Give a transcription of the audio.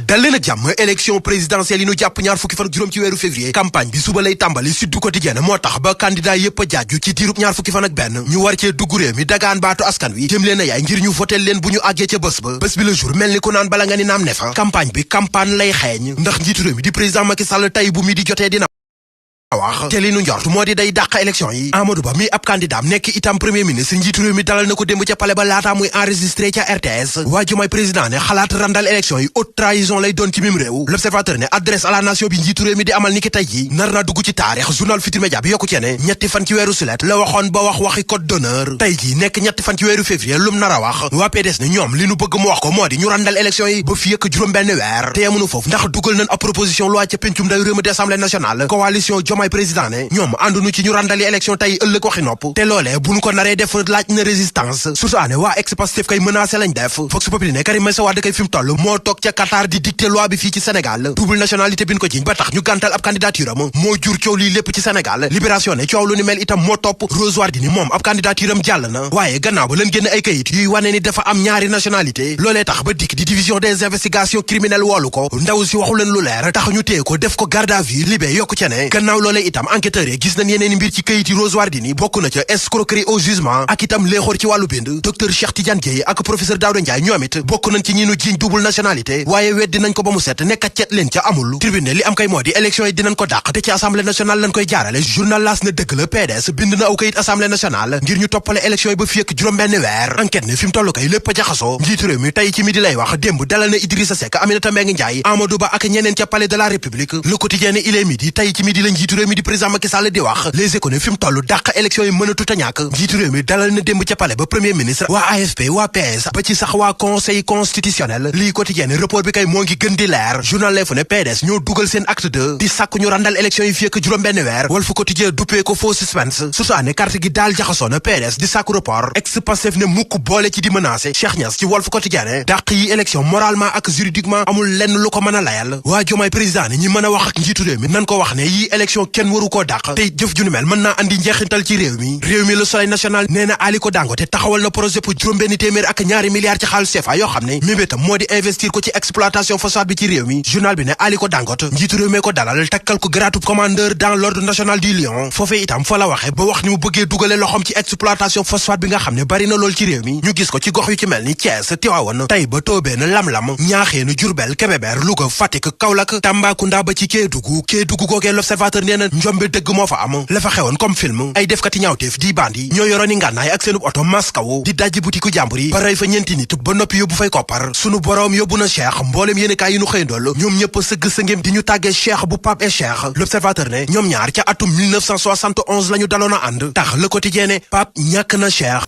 dal leen ak jàmm élection présidentielle yi nu jàpp ñaar fukki fan juróom ci weeru février campagne bi suba lay tàmbali Sud du Quotidien moo tax ba candidat yépp a jaaju ci diirub ñaar fukki fan ak benn ñu war cee dugg réew mi dagaan baatu askan wi jëm leen a yaay ngir ñu votel leen bu ñu àggee ca bés ba bés bi le jour mel ni ku naan bala nga ni naam ne fa campagne bi campagne lay xeeñ ndax njiitu réew mi di président Macky Sall tey bu mi di jotee dina wax te li nu njort moo di day dàq élection yi Amadou Ba mi ab candidat nekk itam premier ministre njiitu réew mi dalal na ko démb ca palais ba laataa muy enregistré ca RTS waa Diomaye président ne xalaat randal élection yi haute trahison lay doon ci mim réew l'observateur ne adresse à la nation bi njiitu réew mi di amal ni ki tey ji nar na dugg ci taarix journal Futurs Médias bi yokku ci ne ñetti fan ci weeru sulet la waxoon ba waxi code d'honneur tey ji nekk ñetti fan ci weeru février lum nar a wax waa PDS ne ñoom li nu bëgg mu wax ko moo di ñu randal élection yi ba fi ak juróom-benn weer te yemunu foofu ndax dugal nañ ab proposition loi ca pencum ndaw réew mi di assemblée nationale coalition Diomaye président ne ñoom ànduñu ci ñu randali élection tey ëllëg waxi nopp te loolee bu ñu ko naree def laaj na résistance surtout ne waa ex-Pastef kay menacé lañ def Vox Populi ne Karim Meïssa Wade kay fi mu toll moo toog ca Qatar di dicter loi bi fii ci Sénégal double nationalité bi ñu ko jiñ ba tax ñu gàntal ab candidature am moo jur coow lii lépp ci Sénégal Libération ne coow lu ni mel itam moo topp Rose Wardini moom ab candidature am jàll na waaye gannaaw ba leen génn ay kayit yuy wane ni dafa am ñaari nationalité loolee tax ba dikk di division des investigations criminelles woolu ko ndaw si waxu leen lu leer tax ñu téye ko def ko garde à vue Libé yokku ca ne gannaaw loolee itam enquêteurs yi gis nañ yeneen mbir ci kayit yi Rose Wardini bokk na ca escroquerie au jugement ak itam léexoor ci wàllu bind docteur Cheikh Tidiane Dièye ak professeur Daouda Ndiaye ñoom it bokk nañ ci ñi nu jiiñ double nationalité waaye weddi nañ ko ba mu set nekkat cet leen ca amul tribune li am kay moo di élection yi dinañ ko dàq te ci assemblée nationale lañ koy jaarale journal L'As na dëgg la PDS bind na aw kayit assemblée nationale ngir ñu toppale élection yi ba fi ak juróom-benn weer enquête ne fi mu toll kay lépp a jaxasoo njiitu réew mi tey ci midi lay wax démb dalal na Idrissa Seck Aminata Mbengue Ndiaye Amadou Ba ak ñeneen ca palais de la République Le Quotidien il est midi tey ci midi la njiitu réew mi di président Macky Sall di wax Les Échos ne fi mu toll dàq élection yi mën a tut a ñàkk njiitu réew mi dalal na démb ca palais ba premier ministre waa AFP waa PS ba ci sax waa conseil constitutionnel lii Quotidien report bi kay moo ngi gën di leer journal L'Info ne PDS ñoo dugal seen acte 2 di sàkk ñu randal élection yi fii ak juróom-benn weer Walf Quotidien duppee ko faux suspense surtout ne carte gi daal jaxasoo na PDS di sàkk report ex-Pastef ne mukk boole ci di menacé Cheikh Niass ci Walf Quotidien dàq yi élection moralement ak juridiquement amul lenn lu ko mën a layal waa Diomaye président ne ñi mën a wax ak njiitu réew mi nan ko wax ne yii élection kenn waru koo dàq tey jëf ju nu mel mën naa andi njeexintal ci réew mi Le Soleil national nee na Aliko Dangote taxawal na projet pour juróom-benn téeméer ak ñaari milliards ci xaalis CFA yoo xam ne mébétam moo di investir ko ci exploitation phosphate bi ci réew mi journal bi ne Aliko Dangote njiitu réew mi ko dalal takkal ko gradub commandeur dans l'ordre national du Lion foofee itam fa la waxe ba wax ni mu bëggee dugale loxom ci exploitation phosphate bi nga xam ne bari na lool ci réew mi ñu gis ko ci gox yu ci mel ni Thiès Tivaouane Taïba Tobène Lam-Lam Niakhène Diourbel Kébémer Louga Fatick Kaolack Tambacounda ba ci Kédougou googee l'Observateur nee na njombe dëgg moo fa am la fa xewoon comme film ay defkati ñaawteef di bandi ñoo yoroon i ngànnaay ak seenub oto maskaw di dajji butiku jàmbur yi ba rey fa ñeenti nit ba noppi yóbbu fay koppar sunu boroom yóbbu na Cheikh mboolem yéenekaay yi nu xëyandool ñoom ñëpp sëgg sëngéem di ñu tàggee Cheikh bu Pape et Cheikh l'Observateur ne ñoom ñaar ca atum 1971 la ñu daloon a ànd tax Le Quotidien ne Pape ñàkk na Cheikh